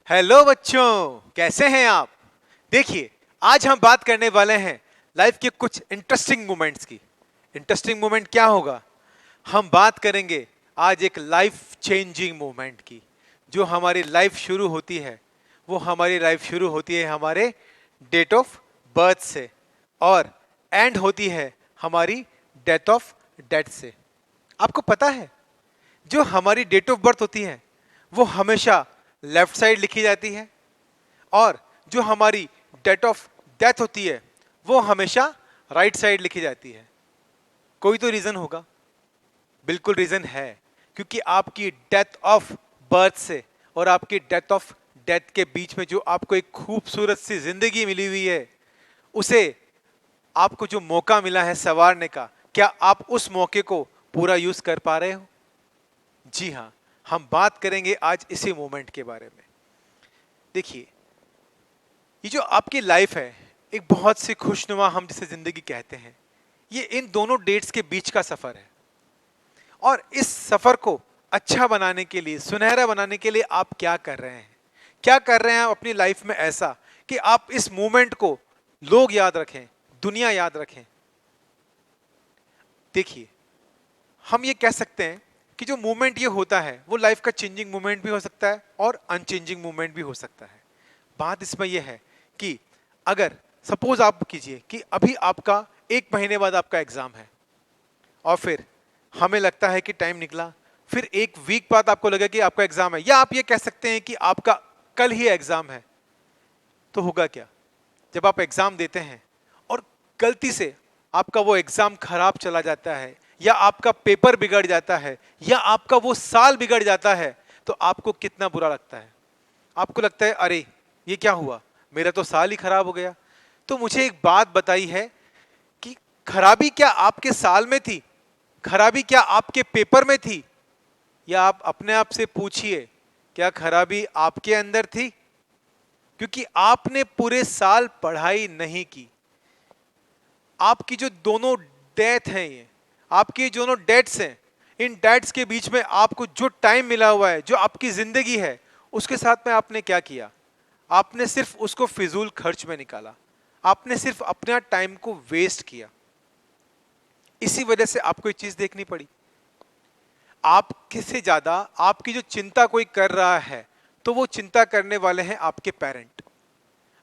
Hello बच्चों, कैसे हैं आप। देखिए, आज हम बात करने वाले हैं लाइफ के कुछ इंटरेस्टिंग मोमेंट्स की। इंटरेस्टिंग मोमेंट क्या होगा? हम बात करेंगे आज एक लाइफ चेंजिंग मोमेंट की। जो हमारी लाइफ शुरू होती है, वो हमारी लाइफ शुरू होती है हमारे डेट ऑफ बर्थ से और एंड होती है हमारी डेथ ऑफ डेथ से। आपको पता है, जो हमारी डेट ऑफ बर्थ होती है वो हमेशा लेफ्ट साइड लिखी जाती है और जो हमारी डेट ऑफ डेथ होती है वो हमेशा राइट साइड लिखी जाती है। कोई तो रीजन होगा। बिल्कुल रीजन है, क्योंकि आपकी डेथ ऑफ बर्थ से और आपकी डेथ ऑफ डेथ के बीच में जो आपको एक खूबसूरत सी जिंदगी मिली हुई है, उसे आपको जो मौका मिला है संवारने का, क्या आप उस मौके को पूरा यूज कर पा रहे हो? जी हाँ, हम बात करेंगे आज इसी मोमेंट के बारे में। देखिए, ये जो आपकी लाइफ है, एक बहुत सी खुशनुमा हम जिसे जिंदगी कहते हैं, ये इन दोनों डेट्स के बीच का सफर है। और इस सफर को अच्छा बनाने के लिए, सुनहरा बनाने के लिए आप क्या कर रहे हैं? क्या कर रहे हैं आप अपनी लाइफ में ऐसा कि आप इस मोमेंट को लोग याद रखें, दुनिया याद रखें? देखिए, हम ये कह सकते हैं कि जो मोमेंट ये होता है वो लाइफ का चेंजिंग मोमेंट भी हो सकता है और अनचेंजिंग मोमेंट भी हो सकता है। बात इसमें यह है कि अगर सपोज आप कीजिए कि अभी आपका 1 महीने बाद आपका एग्जाम है और फिर हमें लगता है कि टाइम निकला, फिर 1 वीक बाद आपको लगे कि आपका एग्जाम है, या आप ये कह सकते हैं कि आपका कल ही एग्जाम है। तो होगा क्या जब आप एग्जाम देते हैं और गलती से आपका वो एग्जाम खराब चला जाता है, या आपका पेपर बिगड़ जाता है, या आपका वो साल बिगड़ जाता है, तो आपको कितना बुरा लगता है? आपको लगता है अरे ये क्या हुआ, मेरा तो साल ही खराब हो गया। तो मुझे एक बात बताई है कि खराबी क्या आपके साल में थी? खराबी क्या आपके पेपर में थी? या आप अपने आप से पूछिए, क्या खराबी आपके अंदर थी? क्योंकि आपने पूरे साल पढ़ाई नहीं की। आपकी जो दोनों डेथ हैं, ये आपकी दोनों डेट्स हैं, इन डेट्स के बीच में आपको जो टाइम मिला हुआ है, जो आपकी जिंदगी है, उसके साथ में आपने क्या किया? आपने सिर्फ उसको फिजूल खर्च में निकाला। आपने सिर्फ अपना टाइम को वेस्ट किया। इसी वजह से आपको एक चीज देखनी पड़ी। आपके से ज्यादा आपकी जो चिंता कोई कर रहा है, तो वो चिंता करने वाले हैं आपके पेरेंट।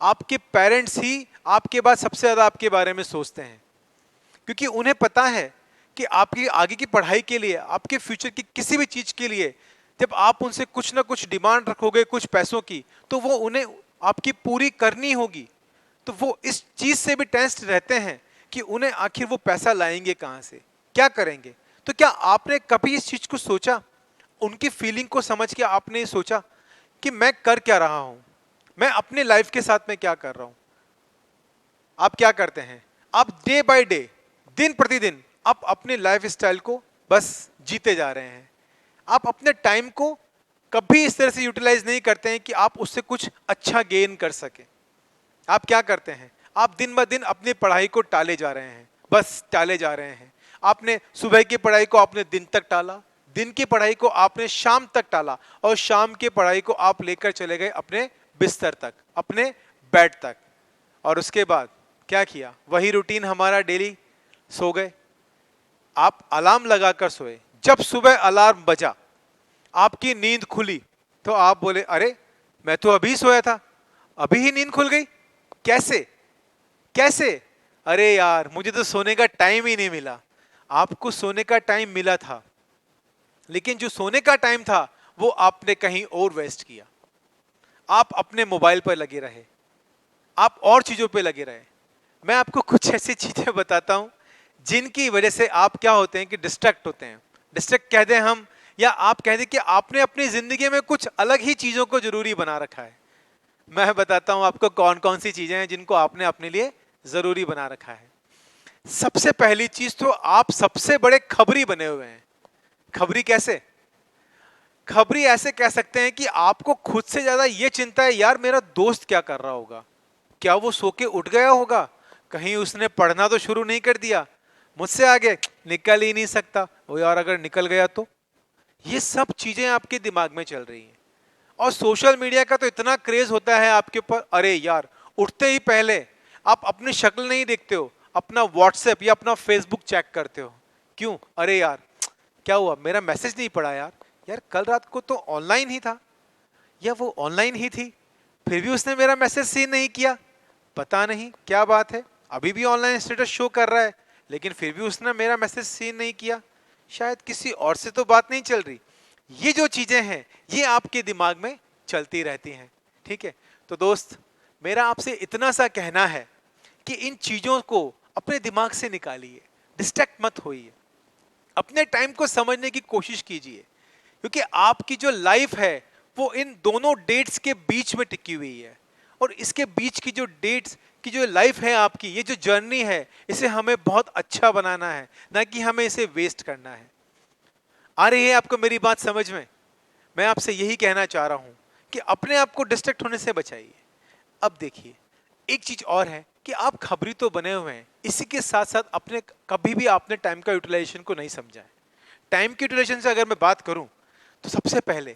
आपके पेरेंट्स ही आपके बाद सबसे ज्यादा आपके बारे में सोचते हैं, क्योंकि उन्हें पता है कि आपकी आगे की पढ़ाई के लिए, आपके फ्यूचर की किसी भी चीज के लिए, जब आप उनसे कुछ ना कुछ डिमांड रखोगे कुछ पैसों की, तो वो उन्हें आपकी पूरी करनी होगी। तो वो इस चीज से भी टेंस्ड रहते हैं कि उन्हें आखिर वो पैसा लाएंगे कहां से, क्या करेंगे। तो क्या आपने कभी इस चीज को सोचा? उनकी फीलिंग को समझ के आपने ये सोचा कि मैं कर क्या रहा हूं, मैं अपने लाइफ के साथ में क्या कर रहा हूं? आप क्या करते हैं? आप डे बाय डे, दिन प्रतिदिन आप अपने लाइफ स्टाइल को बस जीते जा रहे हैं। आप अपने टाइम को कभी इस तरह से यूटिलाइज नहीं करते हैं कि आप उससे कुछ अच्छा गेन कर सके। आप क्या करते हैं? आप दिन ब दिन अपनी पढ़ाई को टाले जा रहे हैं, बस टाले जा रहे हैं। आपने सुबह की पढ़ाई को आपने दिन तक टाला, दिन की पढ़ाई को आपने शाम तक टाला, और शाम की पढ़ाई को आप लेकर चले गए अपने बिस्तर तक, अपने बेड तक। और उसके बाद क्या किया? वही रूटीन हमारा डेली। सो गए। आप अलार्म लगाकर सोए। जब सुबह अलार्म बजा, आपकी नींद खुली, तो आप बोले अरे मैं तो अभी सोया था, अभी ही नींद खुल गई, कैसे? कैसे? अरे यार, मुझे तो सोने का टाइम ही नहीं मिला। आपको सोने का टाइम मिला था, लेकिन जो सोने का टाइम था वो आपने कहीं और वेस्ट किया। आप अपने मोबाइल पर लगे रहे, आप और चीजों पे लगे रहे। मैं आपको कुछ ऐसी चीजें बताता हूं जिनकी वजह से आप क्या होते हैं कि डिस्ट्रैक्ट होते हैं। डिस्ट्रैक्ट कह दें हम, या आप कह दें कि आपने अपनी जिंदगी में कुछ अलग ही चीजों को जरूरी बना रखा है। मैं बताता हूं आपको कौन कौन सी चीजें हैं जिनको आपने अपने लिए जरूरी बना रखा है। सबसे पहली चीज तो आप सबसे बड़े खबरी बने हुए हैं। खबरी कैसे? खबरी ऐसे कह सकते हैं कि आपको खुद से ज्यादा यह चिंता है, यार मेरा दोस्त क्या कर रहा होगा, क्या वो सो के उठ गया होगा, कहीं उसने पढ़ना तो शुरू नहीं कर दिया, मुझसे आगे निकल ही नहीं सकता वो, यार अगर निकल गया तो। ये सब चीजें आपके दिमाग में चल रही हैं। और सोशल मीडिया का तो इतना क्रेज होता है आपके ऊपर, अरे यार उठते ही पहले आप अपनी शक्ल नहीं देखते हो, अपना व्हाट्सएप या अपना फेसबुक चेक करते हो। क्यों? अरे यार क्या हुआ, मेरा मैसेज नहीं पड़ा यार, यार कल रात को तो ऑनलाइन ही था या वो ऑनलाइन ही थी, फिर भी उसने मेरा मैसेज सीन नहीं किया, पता नहीं क्या बात है, अभी भी ऑनलाइन स्टेटस शो कर रहा है लेकिन फिर भी उसने मेरा मैसेज सीन नहीं किया, शायद किसी और से तो बात नहीं चल रही। ये जो चीजें हैं ये आपके दिमाग में चलती रहती हैं। ठीक है, तो दोस्त मेरा आपसे इतना सा कहना है कि इन चीजों को अपने दिमाग से निकालिए, डिस्ट्रैक्ट मत होइए, अपने टाइम को समझने की कोशिश कीजिए, क्योंकि आपकी जो लाइफ है वो इन दोनों डेट्स के बीच में टिकी हुई है, और इसके बीच की जो डेट्स की जो लाइफ है आपकी, ये जो जर्नी है, इसे हमें बहुत अच्छा बनाना है, ना कि हमें इसे वेस्ट करना है। आ रही है आपको मेरी बात समझ में? मैं आपसे यही कहना चाह रहा हूं कि अपने आप को डिस्ट्रैक्ट होने से बचाइए। अब देखिए, एक चीज और है कि आप खबरी तो बने हुए हैं, इसी के साथ साथ अपने कभी भी आपने टाइम का यूटिलाइजेशन को नहीं समझा है। टाइम की यूटिलाइजेशन से अगर मैं बात करूं तो सबसे पहले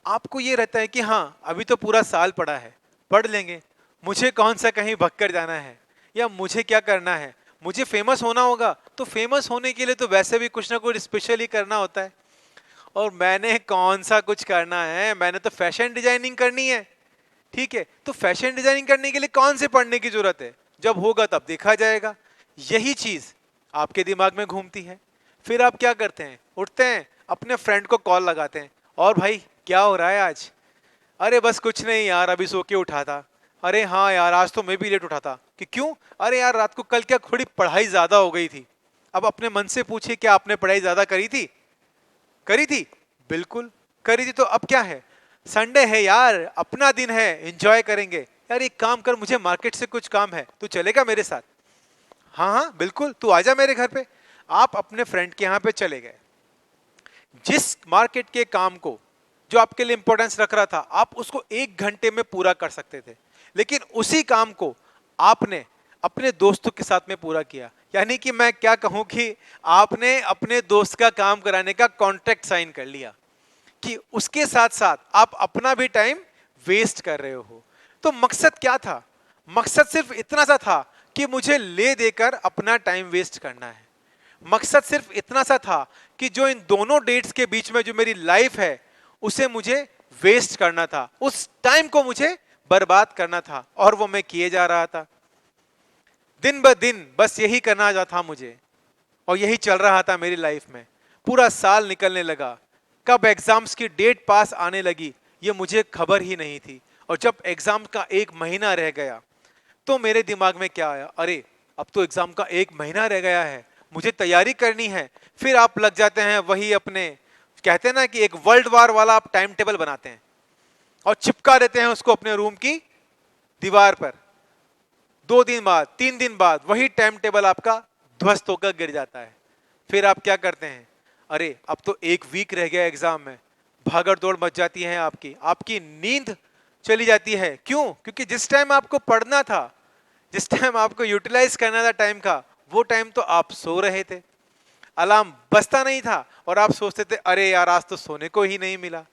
आपको ये रहता है कि हाँ अभी तो पूरा साल पड़ा है, पढ़ लेंगे, मुझे कौन सा कहीं भक्कर जाना है, या मुझे क्या करना है, मुझे फेमस होना होगा, तो फेमस होने के लिए तो वैसे भी कुछ ना कुछ स्पेशल ही करना होता है, और मैंने कौन सा कुछ करना है, मैंने तो फैशन डिजाइनिंग करनी है। ठीक है, तो फैशन डिजाइनिंग करने के लिए कौन से पढ़ने की जरूरत है, जब होगा तब देखा जाएगा। यही चीज आपके दिमाग में घूमती है। फिर आप क्या करते हैं, उठते हैं, अपने फ्रेंड को कॉल लगाते हैं, और भाई क्या हो रहा है आज? अरे बस कुछ नहीं यार, अभी सो के उठा था। अरे हाँ यार आज तो मैं भी लेट उठा था। कि क्यों? अरे यार रात को कल क्या थोड़ी पढ़ाई ज्यादा हो गई थी। अब अपने मन से पूछिए, क्या आपने पढ़ाई ज्यादा करी थी? करी थी, बिल्कुल करी थी। तो अब क्या है, संडे है यार, अपना दिन है, एंजॉय करेंगे। यार एक काम कर, मुझे मार्केट से कुछ काम है, तू चलेगा मेरे साथ? हाँ हाँ बिल्कुल, तू आजा मेरे घर पे। आप अपने फ्रेंड के यहाँ पे चले गए, जिस मार्केट के काम को जो आपके लिए इंपॉर्टेंस रख रहा था, आप उसको 1 घंटे में पूरा कर सकते थे, लेकिन उसी काम को आपने अपने दोस्तों के साथ में पूरा किया। यानी कि मैं क्या कहूं कि आपने अपने दोस्त का काम कराने का कॉन्ट्रैक्ट साइन कर लिया, कि उसके साथ साथ आप अपना भी टाइम वेस्ट कर रहे हो। तो मकसद क्या था? मकसद सिर्फ इतना सा था कि मुझे ले देकर अपना टाइम वेस्ट करना है। मकसद सिर्फ इतना सा था कि जो इन दोनों डेट्स के बीच में जो मेरी लाइफ है उसे मुझे वेस्ट करना था, उस टाइम को मुझे बर्बाद करना था, और वो मैं किए जा रहा था दिन ब दिन। बस यही करना जा था मुझे, और यही चल रहा था मेरी लाइफ में। पूरा साल निकलने लगा, कब एग्जाम्स की डेट पास आने लगी ये मुझे खबर ही नहीं थी, और जब एग्जाम का 1 महीना रह गया तो मेरे दिमाग में क्या आया, अरे अब तो एग्जाम का 1 महीना रह गया है, मुझे तैयारी करनी है। फिर आप लग जाते हैं वही अपने, कहते हैं ना कि एक वर्ल्ड वार वाला आप टाइम टेबल बनाते हैं और चिपका देते हैं उसको अपने रूम की दीवार पर। 2 दिन बाद 3 दिन बाद वही टाइम टेबल आपका ध्वस्त होकर गिर जाता है। फिर आप क्या करते हैं, अरे अब तो 1 वीक रह गया एग्जाम में, भागड़ दौड़ मच जाती है आपकी, आपकी नींद चली जाती है। क्यों? क्योंकि जिस टाइम आपको पढ़ना था, जिस टाइम आपको यूटिलाइज करना था टाइम का, वो टाइम तो आप सो रहे थे, अलार्म बजता नहीं था, और आप सोचते थे अरे यार आज तो सोने को ही नहीं मिला।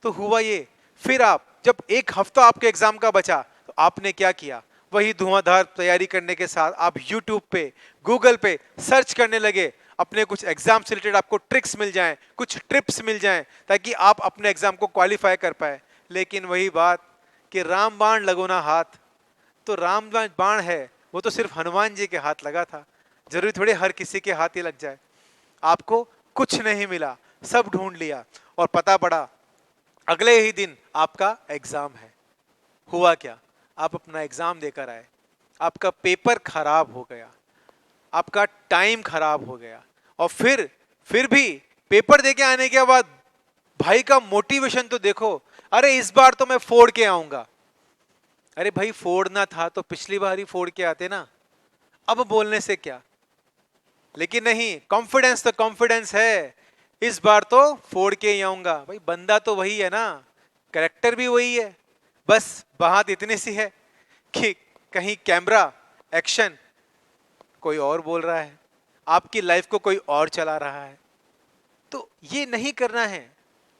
तो हुआ ये, फिर आप जब 1 हफ्ता आपके एग्जाम का बचा तो आपने क्या किया, वही धुआंधार तैयारी करने के साथ आप यूट्यूब पे, गूगल पे सर्च करने लगे, अपने कुछ एग्जाम से रिलेटेड आपको ट्रिक्स मिल जाएं, कुछ टिप्स मिल जाएं, ताकि आप अपने एग्जाम को क्वालिफाई कर पाए। लेकिन वही बात कि राम बाण लगो ना हाथ, तो राम बाण है वो तो सिर्फ हनुमान जी के हाथ लगा था, जरूरी थोड़ी हर किसी के हाथ ही लग जाए। आपको कुछ नहीं मिला, सब ढूंढ लिया, और पता पड़ा अगले ही दिन आपका एग्जाम है। हुआ क्या, आप अपना एग्जाम देकर आए, आपका पेपर खराब हो गया, आपका टाइम खराब हो गया, और फिर भी पेपर देके आने के बाद भाई का मोटिवेशन तो देखो, अरे इस बार तो मैं फोड़ के आऊंगा। अरे भाई फोड़ना था तो पिछली बार ही फोड़ के आते ना, अब बोलने से क्या। लेकिन नहीं, कॉन्फिडेंस तो कॉन्फिडेंस है, इस बार तो फोड़ के ही आऊंगा। भाई बंदा तो वही है ना, कैरेक्टर भी वही है, बस बात इतनी सी है कि कहीं कैमरा एक्शन कोई और बोल रहा है, आपकी लाइफ को कोई और चला रहा है। तो ये नहीं करना है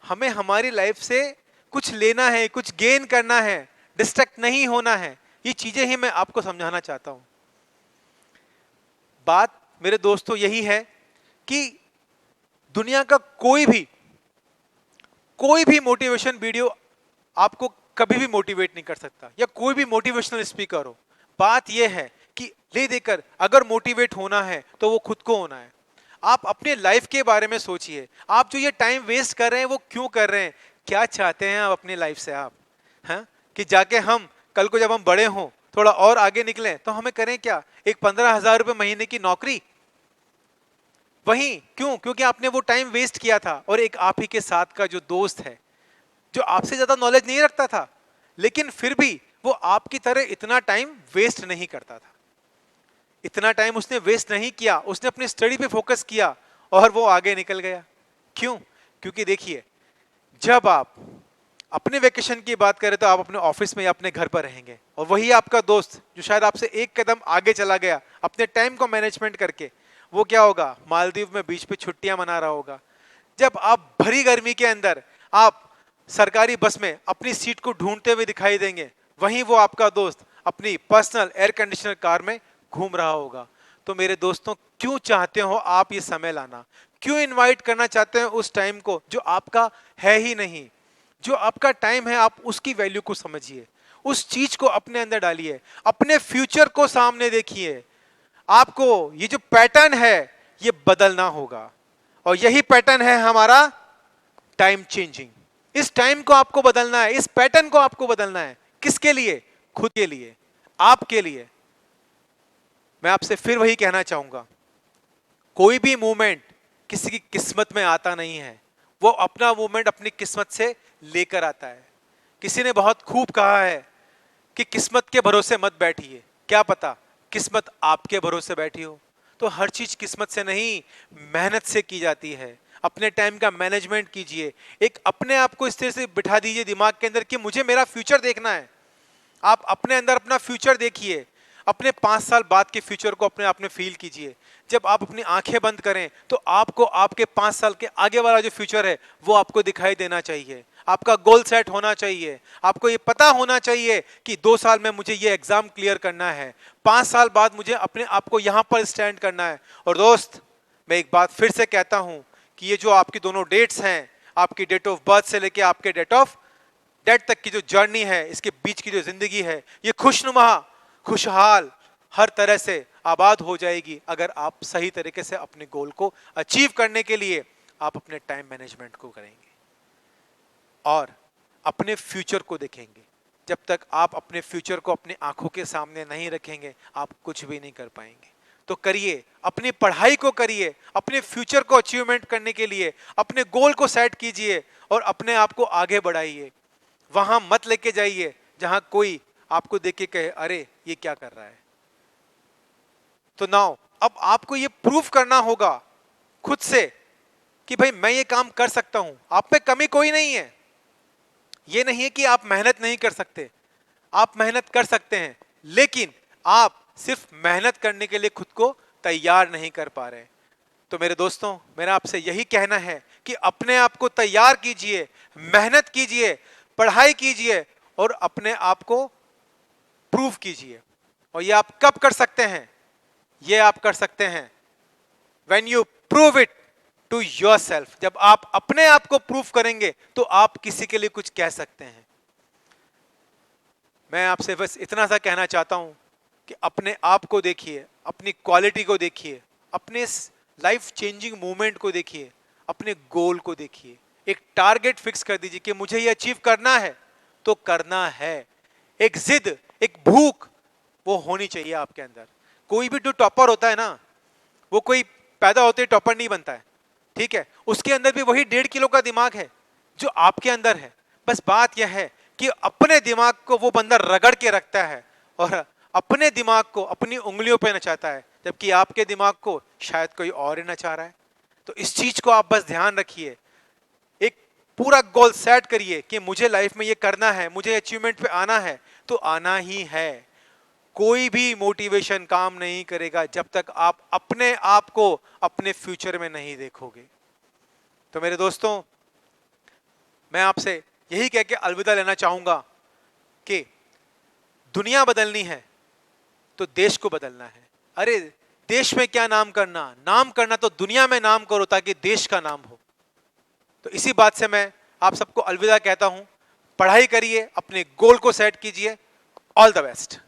हमें, हमारी लाइफ से कुछ लेना है, कुछ गेन करना है, डिस्ट्रैक्ट नहीं होना है। ये चीजें ही मैं आपको समझाना चाहता हूं। बात मेरे दोस्तों यही है कि दुनिया का कोई भी मोटिवेशन वीडियो आपको कभी भी मोटिवेट नहीं कर सकता, या कोई भी मोटिवेशनल स्पीकर हो। बात यह है कि ले देकर अगर मोटिवेट होना है तो वो खुद को होना है। आप अपने लाइफ के बारे में सोचिए, आप जो ये टाइम वेस्ट कर रहे हैं वो क्यों कर रहे हैं, क्या चाहते हैं आप अपनी लाइफ से। आप हैं कि जाके हम कल को जब हम बड़े हों, थोड़ा और आगे निकलें, तो हमें करें क्या, एक 15,000 रुपए महीने की नौकरी। वहीं क्यों? क्योंकि आपने वो टाइम वेस्ट किया था। और एक आप ही के साथ का जो दोस्त है, जो आपसे ज्यादा नॉलेज नहीं रखता था, लेकिन फिर भी वो आपकी तरह इतना टाइम वेस्ट नहीं करता था, इतना टाइम उसने वेस्ट नहीं किया, उसने अपनी स्टडी पे फोकस किया और वो आगे निकल गया। क्यों? क्योंकि देखिए, जब आप अपने वेकेशन की बात करें तो आप अपने ऑफिस में या अपने घर पर रहेंगे, और वही आपका दोस्त जो शायद आपसे एक कदम आगे चला गया अपने टाइम को मैनेजमेंट करके, वो क्या होगा, मालदीव में बीच पे छुट्टियां मना रहा होगा। जब आप भरी गर्मी के अंदर आप सरकारी बस में अपनी सीट को ढूंढते हुए दिखाई देंगे, वहीं वो आपका दोस्त अपनी पर्सनल एयर कंडीशनर कार में घूम रहा होगा। तो मेरे दोस्तों, क्यों चाहते हो आप ये समय लाना, क्यों इनवाइट करना चाहते हैं उस टाइम को जो आपका है ही नहीं। जो आपका टाइम है, आप उसकी वैल्यू को समझिए, उस चीज को अपने अंदर डालिए, अपने फ्यूचर को सामने देखिए। आपको ये जो पैटर्न है ये बदलना होगा, और यही पैटर्न है हमारा टाइम चेंजिंग। इस टाइम को आपको बदलना है, इस पैटर्न को आपको बदलना है। किसके लिए? खुद के लिए, आपके लिए। मैं आपसे फिर वही कहना चाहूंगा, कोई भी मूवमेंट किसी की किस्मत में आता नहीं है, वो अपना मूवमेंट अपनी किस्मत से लेकर आता है। किसी ने बहुत खूब कहा है कि किस्मत के भरोसे मत बैठिए, क्या पता किस्मत आपके भरोसे बैठी हो। तो हर चीज किस्मत से नहीं, मेहनत से की जाती है। अपने टाइम का मैनेजमेंट कीजिए, एक अपने आप को इस तरह से बिठा दीजिए दिमाग के अंदर कि मुझे मेरा फ्यूचर देखना है। आप अपने अंदर अपना फ्यूचर देखिए, अपने 5 साल बाद के फ्यूचर को अपने आप में फील कीजिए। जब आप अपनी आंखें बंद करें तो आपको आपके 5 साल के आगे वाला जो फ्यूचर है वो आपको दिखाई देना चाहिए। आपका गोल सेट होना चाहिए, आपको ये पता होना चाहिए कि 2 साल में मुझे ये एग्जाम क्लियर करना है, 5 साल बाद मुझे अपने आप को यहां पर स्टैंड करना है। और दोस्त, मैं एक बात फिर से कहता हूं कि ये जो आपकी दोनों डेट्स हैं, आपकी डेट ऑफ बर्थ से लेके आपके डेट ऑफ डेथ तक की जो जर्नी है, इसके बीच की जो जिंदगी है, ये खुशनुमा, खुशहाल, हर तरह से आबाद हो जाएगी अगर आप सही तरीके से अपने गोल को अचीव करने के लिए आप अपने टाइम मैनेजमेंट को करेंगे और अपने फ्यूचर को देखेंगे। जब तक आप अपने फ्यूचर को अपनी आंखों के सामने नहीं रखेंगे, आप कुछ भी नहीं कर पाएंगे। तो करिए, अपनी पढ़ाई को करिए, अपने फ्यूचर को अचीवमेंट करने के लिए अपने गोल को सेट कीजिए और अपने आप को आगे बढ़ाइए। वहां मत लेके जाइए जहां कोई आपको देख के कहे अरे ये क्या कर रहा है। तो नाउ अब आपको ये प्रूफ करना होगा खुद से कि भाई मैं ये काम कर सकता हूं। आप में कमी कोई नहीं है। ये नहीं है कि आप मेहनत नहीं कर सकते, आप मेहनत कर सकते हैं, लेकिन आप सिर्फ मेहनत करने के लिए खुद को तैयार नहीं कर पा रहे। तो मेरे दोस्तों, मेरा आपसे यही कहना है कि अपने आप को तैयार कीजिए, मेहनत कीजिए, पढ़ाई कीजिए और अपने आप को प्रूव कीजिए। और ये आप कब कर सकते हैं? ये आप कर सकते हैं when you prove it to yourself। जब आप अपने आप को प्रूव करेंगे तो आप किसी के लिए कुछ कह सकते हैं। मैं आपसे बस इतना सा कहना चाहता हूं कि अपने आप को देखिए, अपनी क्वालिटी को देखिए, अपने लाइफ चेंजिंग मूवमेंट को देखिए, अपने गोल को देखिए। एक टारगेट फिक्स कर दीजिए कि मुझे ये अचीव करना है तो करना है। एक जिद, एक भूख वो होनी चाहिए आपके अंदर। कोई भी जो टॉपर होता है ना, वो कोई पैदा होते ही टॉपर नहीं बनता है, ठीक है। उसके अंदर भी वही 1.5 किलो का दिमाग है जो आपके अंदर है। बस बात यह है कि अपने दिमाग को वो बंदा रगड़ के रखता है और अपने दिमाग को अपनी उंगलियों पे नचाता है, जबकि आपके दिमाग को शायद कोई और ही नचा रहा है। तो इस चीज को आप बस ध्यान रखिए, एक पूरा गोल सेट करिए कि मुझे लाइफ में ये करना है, मुझे अचीवमेंट पे आना है तो आना ही है। कोई भी मोटिवेशन काम नहीं करेगा जब तक आप अपने आप को अपने फ्यूचर में नहीं देखोगे। तो मेरे दोस्तों, मैं आपसे यही कह के अलविदा लेना चाहूंगा कि दुनिया बदलनी है तो देश को बदलना है। अरे देश में क्या नाम करना, नाम करना तो दुनिया में नाम करो ताकि देश का नाम हो। तो इसी बात से मैं आप सबको अलविदा कहता हूं। पढ़ाई करिए, अपने गोल को सेट कीजिए। All the best.